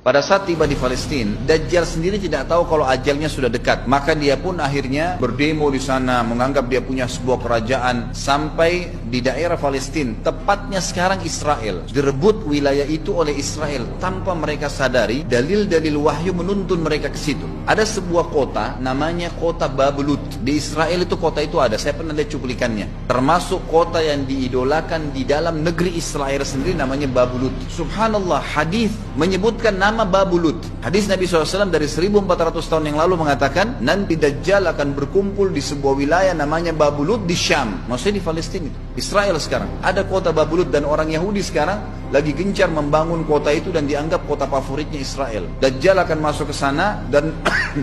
Pada saat tiba di Palestina, Dajjal sendiri tidak tahu kalau ajalnya sudah dekat. Maka dia pun akhirnya berdemo di sana, menganggap dia punya sebuah kerajaan sampai di daerah Palestina, tepatnya sekarang Israel. Direbut wilayah itu oleh Israel tanpa mereka sadari. Dalil-dalil wahyu menuntun mereka ke situ. Ada sebuah kota namanya kota Babulut. Di Israel itu kota itu ada. Saya pernah lihat cuplikannya. Termasuk kota yang diidolakan di dalam negeri Israel sendiri namanya Babulut. Subhanallah, hadis menyebutkan nama Babulut. Hadis Nabi SAW dari 1400 tahun yang lalu mengatakan nanti Dajjal akan berkumpul di sebuah wilayah namanya Babulut di Syam. Maksudnya di Palestina itu, Israel sekarang. Ada kota Babulut dan orang Yahudi sekarang lagi gencar membangun kota itu dan dianggap kota favoritnya Israel. Dajjal akan masuk ke sana dan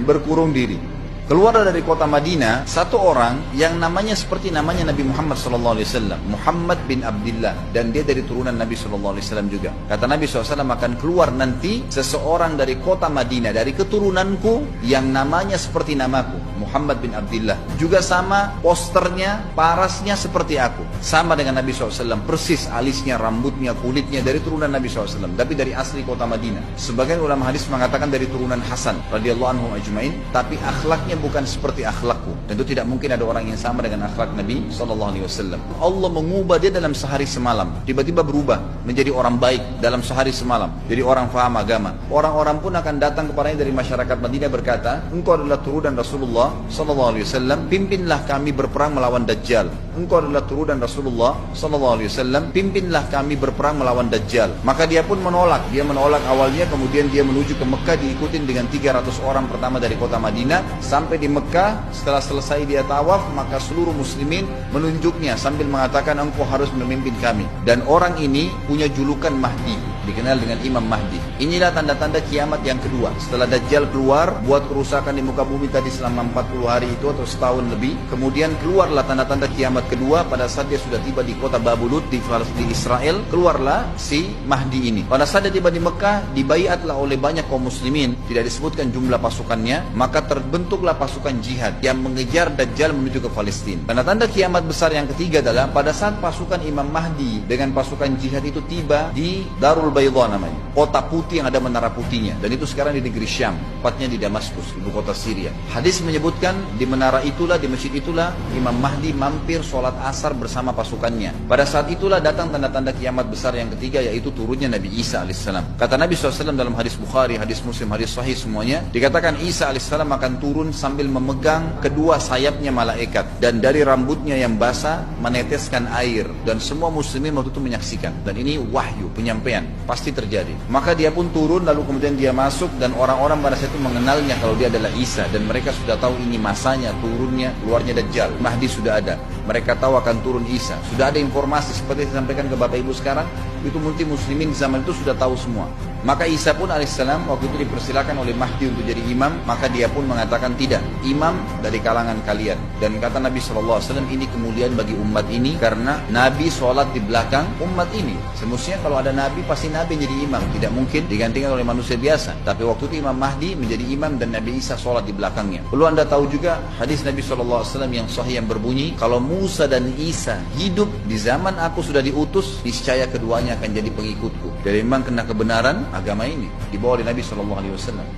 berkurung diri. Keluar dari kota Madinah satu orang yang namanya seperti namanya Nabi Muhammad SAW, Muhammad bin Abdullah, dan dia dari turunan Nabi SAW juga. Kata Nabi SAW, akan keluar nanti seseorang dari kota Madinah, dari keturunanku yang namanya seperti namaku, Muhammad bin Abdullah. Juga sama posternya, parasnya seperti aku, sama dengan Nabi SAW, persis alisnya, rambutnya, kulitnya dari turunan Nabi SAW, tapi dari asli kota Madinah. Sebagian ulama hadis mengatakan dari turunan Hasan radhiyallahu anhu ajmain, tapi akhlaknya bukan seperti akhlakku. Tentu tidak mungkin ada orang yang sama dengan akhlak Nabi SAW. Allah mengubah dia dalam sehari semalam. Tiba-tiba berubah menjadi orang baik dalam sehari semalam. Jadi orang faham agama. Orang-orang pun akan datang kepadanya dari masyarakat Madinah berkata, engkau adalah turunan Rasulullah SAW, pimpinlah kami berperang melawan Dajjal. Engkau adalah turunan Rasulullah SAW, pimpinlah kami berperang melawan Dajjal. Maka dia pun menolak. Dia menolak awalnya, kemudian dia menuju ke Mekah diikutin dengan 300 orang pertama dari kota Madinah. Sampai di Mekah, setelah selesai dia tawaf, maka seluruh muslimin menunjuknya sambil mengatakan engkau harus memimpin kami. Dan orang ini punya julukan Mahdi, dikenal dengan Imam Mahdi. Inilah tanda-tanda kiamat yang kedua. Setelah Dajjal keluar, buat kerusakan di muka bumi tadi selama 40 hari itu atau setahun lebih. Kemudian keluarlah tanda-tanda kiamat kedua pada saat dia sudah tiba di kota Babulut di Israel. Keluarlah si Mahdi ini. Pada saat dia tiba di Mekah, dibaiatlah oleh banyak kaum muslimin. Tidak disebutkan jumlah pasukannya, maka terbentuklah pasukan jihad yang mengejar Dajjal menuju ke Palestina. Tanda-tanda kiamat besar yang ketiga adalah pada saat pasukan Imam Mahdi dengan pasukan jihad itu tiba di Darul Baydha namanya, kota putih yang ada menara putihnya, dan itu sekarang di negeri Syam, tepatnya di Damaskus, ibu kota Syria. Hadis menyebutkan di menara itulah, di masjid itulah Imam Mahdi mampir sholat asar bersama pasukannya. Pada saat itulah datang tanda-tanda kiamat besar yang ketiga, yaitu turunnya Nabi Isa alaihissalam. Kata Nabi SAW dalam hadis Bukhari, hadis Muslim, hadis Sahih semuanya, dikatakan Isa alaihissalam akan turun sambil memegang kedua sayapnya malaikat, dan dari rambutnya yang basah meneteskan air, dan semua muslimin waktu itu menyaksikan. Dan ini wahyu, penyampaian, pasti terjadi. Maka dia pun turun, lalu kemudian dia masuk, dan orang-orang pada saat itu mengenalnya kalau dia adalah Isa, dan mereka sudah tahu ini masanya turunnya, keluarnya Dajjal. Mahdi sudah ada, mereka tahu akan turun Isa. Sudah ada informasi seperti yang disampaikan ke Bapak Ibu sekarang, itu multi muslimin zaman itu sudah tahu semua. Maka Isa pun alaihissalam waktu itu dipersilakan oleh Mahdi untuk jadi imam, maka dia pun mengatakan tidak, imam dari kalangan kalian. Dan kata Nabi SAW, ini kemuliaan bagi umat ini karena Nabi sholat di belakang umat ini. Semestinya kalau ada Nabi, pasti Nabi jadi imam, tidak mungkin digantikan oleh manusia biasa. Tapi waktu itu Imam Mahdi menjadi imam dan Nabi Isa sholat di belakangnya. Perlu anda tahu juga hadis Nabi SAW yang sahih yang berbunyi, kalau Musa dan Isa hidup di zaman aku sudah diutus, niscaya keduanya akan jadi pengikutku. Jadi memang kena kebenaran agama ini dibawa oleh Nabi SAW.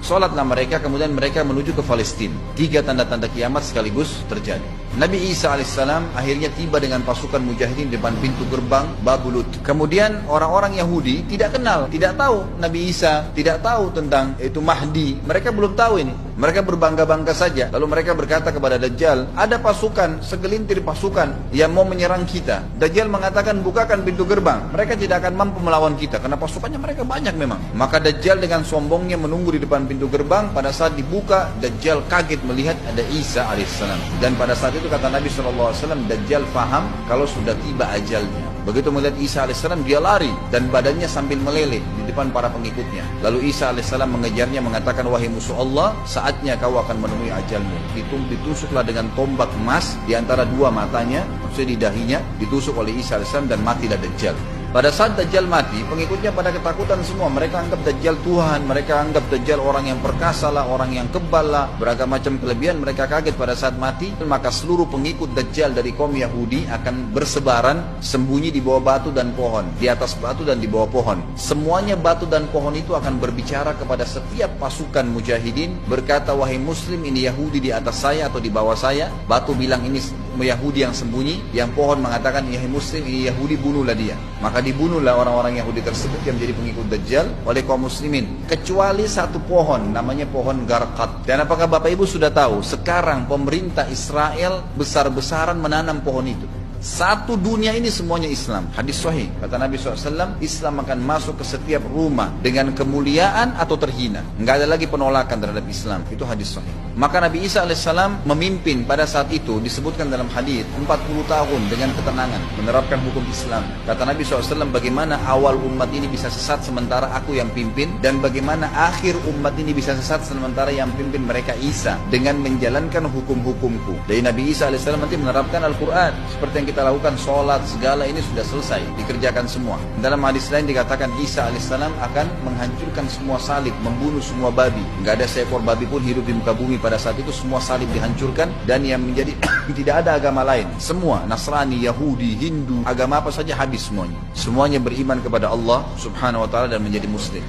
Sholatlah mereka, kemudian mereka menuju ke Palestina. 3 tanda-tanda kiamat sekaligus terjadi. Nabi Isa alaihissalam akhirnya tiba dengan pasukan mujahidin di depan pintu gerbang Babulut. Kemudian orang-orang Yahudi tidak kenal, tidak tahu Nabi Isa, tidak tahu tentang itu Mahdi. Mereka belum tahu ini. Mereka berbangga-bangga saja. Lalu mereka berkata kepada Dajjal, ada pasukan, segelintir pasukan yang mau menyerang kita. Dajjal mengatakan, bukakan pintu gerbang. Mereka tidak akan mampu melawan kita karena pasukannya mereka banyak memang. Maka Dajjal dengan sombongnya menunggu di depan pintu gerbang. Pada saat dibuka, Dajjal kaget melihat ada Isa alaihissalam. Dan pada saat itu kata Nabi SAW, Dajjal faham kalau sudah tiba ajalnya. Begitu melihat Isa alaihissalam, dia lari dan badannya sambil meleleh di depan para pengikutnya. Lalu Isa alaihissalam mengejarnya, mengatakan, wahai musuh Allah, saatnya kau akan menemui ajalmu. Ditusuklah dengan tombak emas di antara dua matanya, maksudnya di dahinya, ditusuk oleh Isa alaihissalam dan matilah Dajjal. Pada saat Dajjal mati, pengikutnya pada ketakutan semua. Mereka anggap Dajjal Tuhan, mereka anggap Dajjal orang yang perkasa lah, orang yang kebal lah, beragam macam kelebihan. Mereka kaget pada saat mati. Maka seluruh pengikut Dajjal dari kaum Yahudi akan bersebaran sembunyi di bawah batu dan pohon, di atas batu dan di bawah pohon. Semuanya batu dan pohon itu akan berbicara kepada setiap pasukan mujahidin, berkata, wahai muslim, ini Yahudi di atas saya atau di bawah saya. Batu bilang ini Yahudi yang sembunyi, yang pohon mengatakan, ya muslim, ini Yahudi, bunuhlah dia. Maka dibunuhlah orang-orang Yahudi tersebut yang menjadi pengikut Dajjal oleh kaum muslimin, kecuali satu pohon, namanya pohon Garqad. Dan apakah Bapak Ibu sudah tahu, sekarang pemerintah Israel besar-besaran menanam pohon itu. Satu dunia ini semuanya Islam. Hadis sahih, kata Nabi SAW, Islam akan masuk ke setiap rumah dengan kemuliaan atau terhina. Enggak ada lagi penolakan terhadap Islam. Itu hadis sahih. Maka Nabi Isa AS memimpin pada saat itu, disebutkan dalam hadis, 40 tahun dengan ketenangan menerapkan hukum Islam. Kata Nabi SAW, bagaimana awal umat ini bisa sesat sementara aku yang pimpin, dan bagaimana akhir umat ini bisa sesat sementara yang pimpin mereka Isa, dengan menjalankan hukum-hukumku. Dari Nabi Isa AS nanti menerapkan Al-Quran seperti yang kita lakukan, sholat, segala ini sudah selesai, dikerjakan semua. Dalam hadis lain dikatakan Isa alaihissalam akan menghancurkan semua salib, membunuh semua babi. Nggak ada seekor babi pun hidup di muka bumi pada saat itu, semua salib dihancurkan, dan yang menjadi tidak ada agama lain. Semua, Nasrani, Yahudi, Hindu, agama apa saja habis semuanya. Semuanya beriman kepada Allah subhanahu wa ta'ala dan menjadi muslim.